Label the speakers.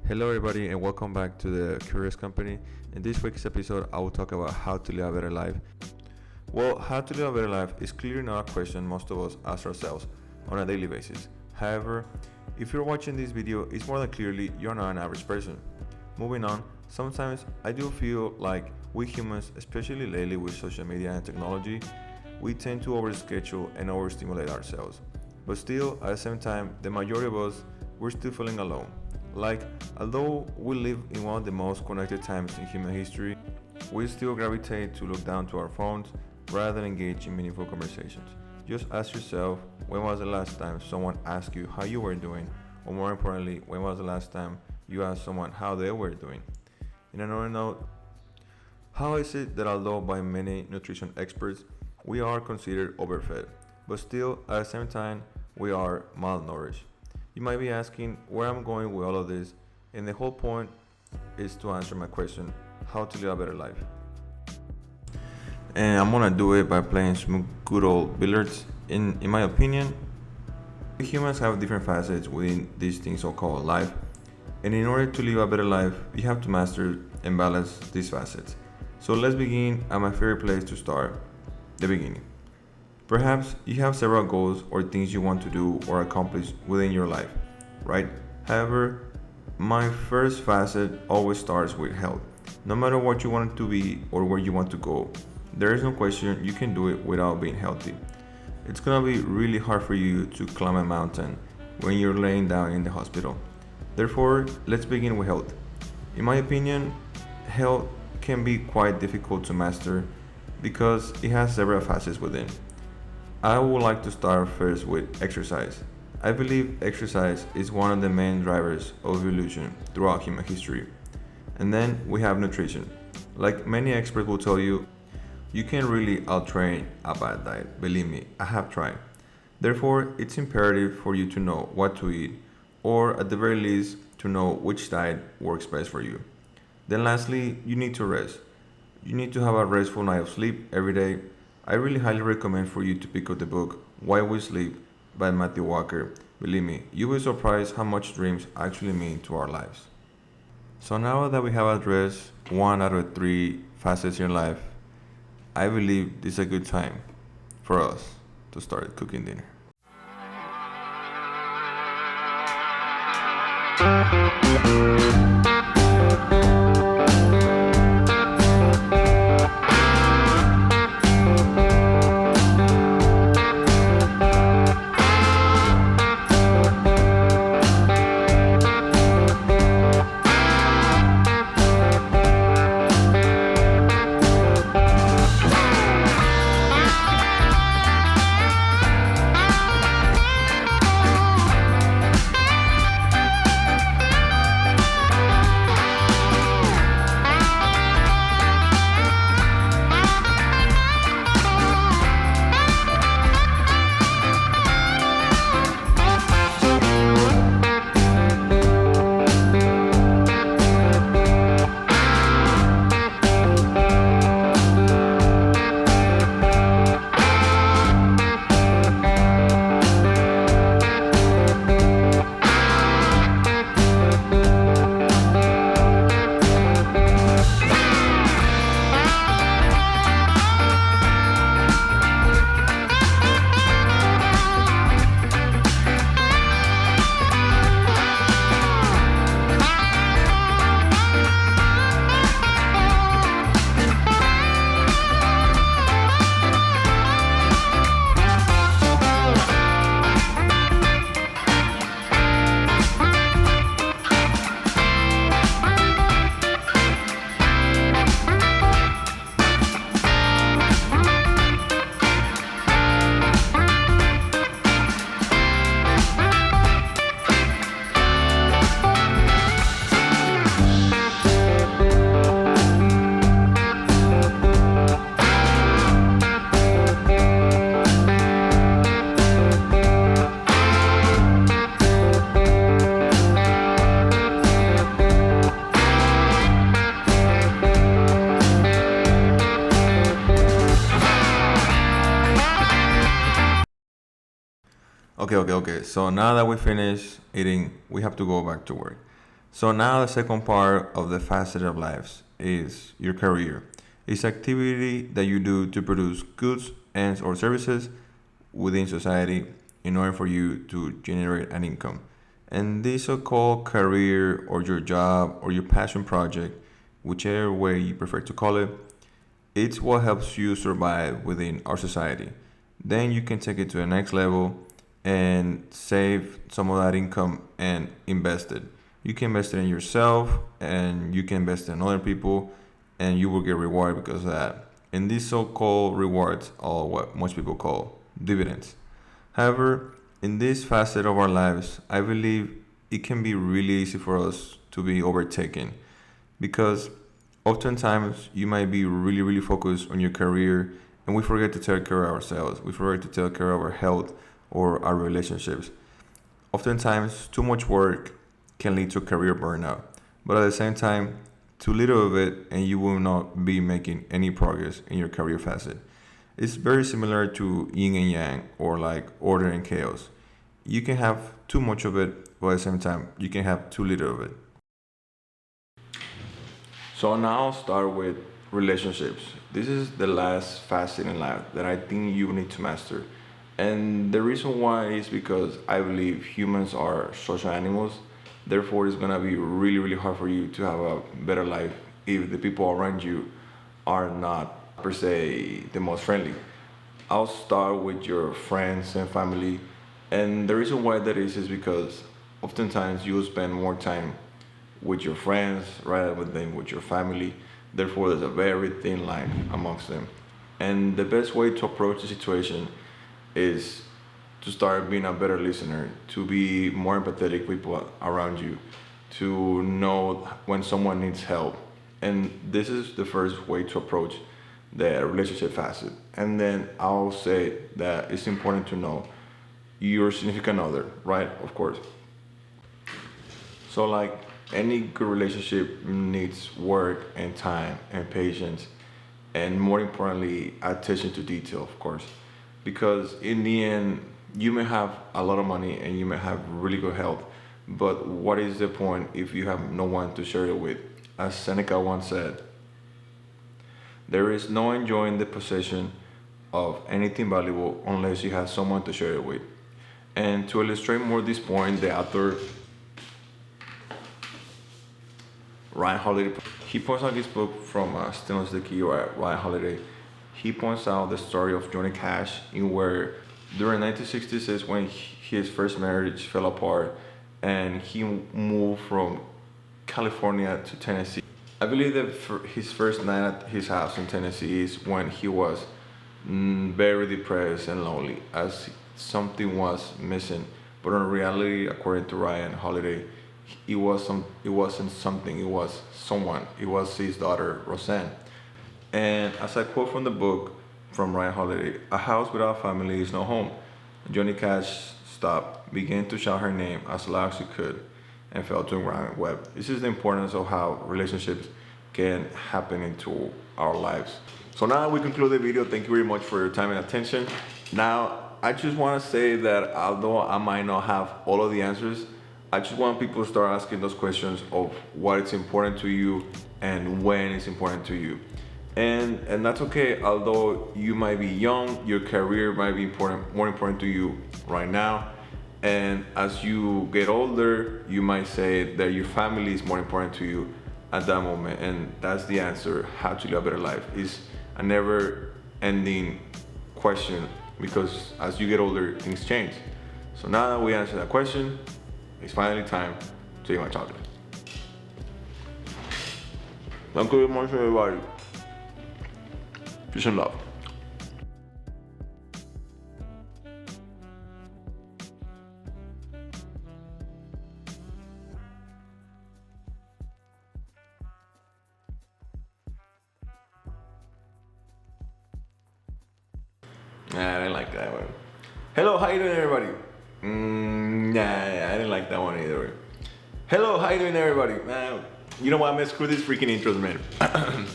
Speaker 1: Hello, everybody, and welcome back to the Curious Company. In this week's episode, I will talk about how to live a better life. Well, how to live a better life is clearly not a question most of us ask ourselves on a daily basis. However, if you're watching this video, it's more than clearly you're not an average person. Moving on, sometimes I do feel like we humans, especially lately with social media and technology, we tend to overschedule and overstimulate ourselves. But still, at the same time, the majority of us, we're still feeling alone. Like, although we live in one of the most connected times in human history, we still gravitate to look down to our phones rather than engage in meaningful conversations. Just ask yourself, when was the last time someone asked you how you were doing? Or more importantly, when was the last time you asked someone how they were doing? In another note, how is it that although by many nutrition experts, we are considered overfed, but still at the same time, we are malnourished? You might be asking where I'm going with all of this, and the whole point is to answer my question, how to live a better life. And I'm gonna do it by playing some good old billiards. In my opinion, humans have different facets within this thing so-called life, and in order to live a better life, you have to master and balance these facets. So let's begin at my favorite place to start, the beginning. Perhaps you have several goals or things you want to do or accomplish within your life, right? However, my first facet always starts with health. No matter what you want it to be or where you want to go, there is no question you can do it without being healthy. It's gonna be really hard for you to climb a mountain when you're laying down in the hospital. Therefore, let's begin with health. In my opinion, health can be quite difficult to master because it has several facets within. I would like to start first with exercise. I believe exercise is one of the main drivers of evolution throughout human history. And then we have nutrition. Like many experts will tell you, you can't really outtrain a bad diet. Believe me, I have tried. Therefore, it's imperative for you to know what to eat, or at the very least, to know which diet works best for you. Then lastly, you need to rest. You need to have a restful night of sleep every day. I really highly recommend for you to pick up the book Why We Sleep by Matthew Walker. Believe me, you will be surprised how much dreams actually mean to our lives. So now that we have addressed one out of three facets in life, I believe this is a good time for us to start cooking dinner. Okay. So now that we finished eating, we have to go back to work. So now the second part of the facet of lives is your career. It's activity that you do to produce goods and or services within society in order for you to generate an income. And this so-called career or your job or your passion project, whichever way you prefer to call it, it's what helps you survive within our society. Then you can take it to the next level and save some of that income and invest it. You can invest it in yourself and you can invest in other people and you will get rewarded because of that. And these so-called rewards are what most people call dividends. However, in this facet of our lives, I believe it can be really easy for us to be overtaken because oftentimes you might be really, really focused on your career and we forget to take care of ourselves. We forget to take care of our health or our relationships. Oftentimes, too much work can lead to career burnout, but at the same time, too little of it and you will not be making any progress in your career facet. It's very similar to yin and yang or like order and chaos. You can have too much of it, but at the same time, you can have too little of it. So now I'll start with relationships. This is the last facet in life that I think you need to master. And the reason why is because I believe humans are social animals. Therefore, it's gonna be really, really hard for you to have a better life if the people around you are not per se the most friendly. I'll start with your friends and family. And the reason why that is because oftentimes you'll spend more time with your friends rather than with your family. Therefore, there's a very thin line amongst them. And the best way to approach the situation is to start being a better listener, to be more empathetic with people around you, to know when someone needs help. And this is the first way to approach the relationship facet. And then I'll say that it's important to know your significant other, right? Of course. So like any good relationship needs work and time and patience and more importantly attention to detail, of course, because in the end you may have a lot of money and you may have really good health, but what is the point if you have no one to share it with? As Seneca once said, there is no enjoying the possession of anything valuable unless you have someone to share it with. And to illustrate more this point, the author Ryan Holiday, he points out this book from Stillness the Key or Ryan Holiday. He points out the story of Johnny Cash in where during 1966 when his first marriage fell apart and he moved from California to Tennessee. I believe that his first night at his house in Tennessee is when he was very depressed and lonely as something was missing. But in reality, according to Ryan Holiday, it wasn't something, it was someone. It was his daughter, Roseanne. And as I quote from the book from Ryan Holiday, a house without family is no home. Johnny Cash stopped, began to shout her name as loud as he could, and fell to the ground wept. This is the importance of how relationships can happen into our lives. So now we conclude the video. Thank you very much for your time and attention. Now, I just want to say that although I might not have all of the answers, I just want people to start asking those questions of what is important to you and when it's important to you. And that's okay, although you might be young, your career might be more important to you right now. And as you get older, you might say that your family is more important to you at that moment. And that's the answer, how to live a better life. It's a never ending question because as you get older, things change. So now that we answered that question, it's finally time to eat my chocolate. Thank you very much, everybody. Peace and love. Nah, I didn't like that one. Hello, how you doing, everybody? Nah, I didn't like that one either. Hello, how you doing, everybody? You know what, man? Screw these freaking intros, man.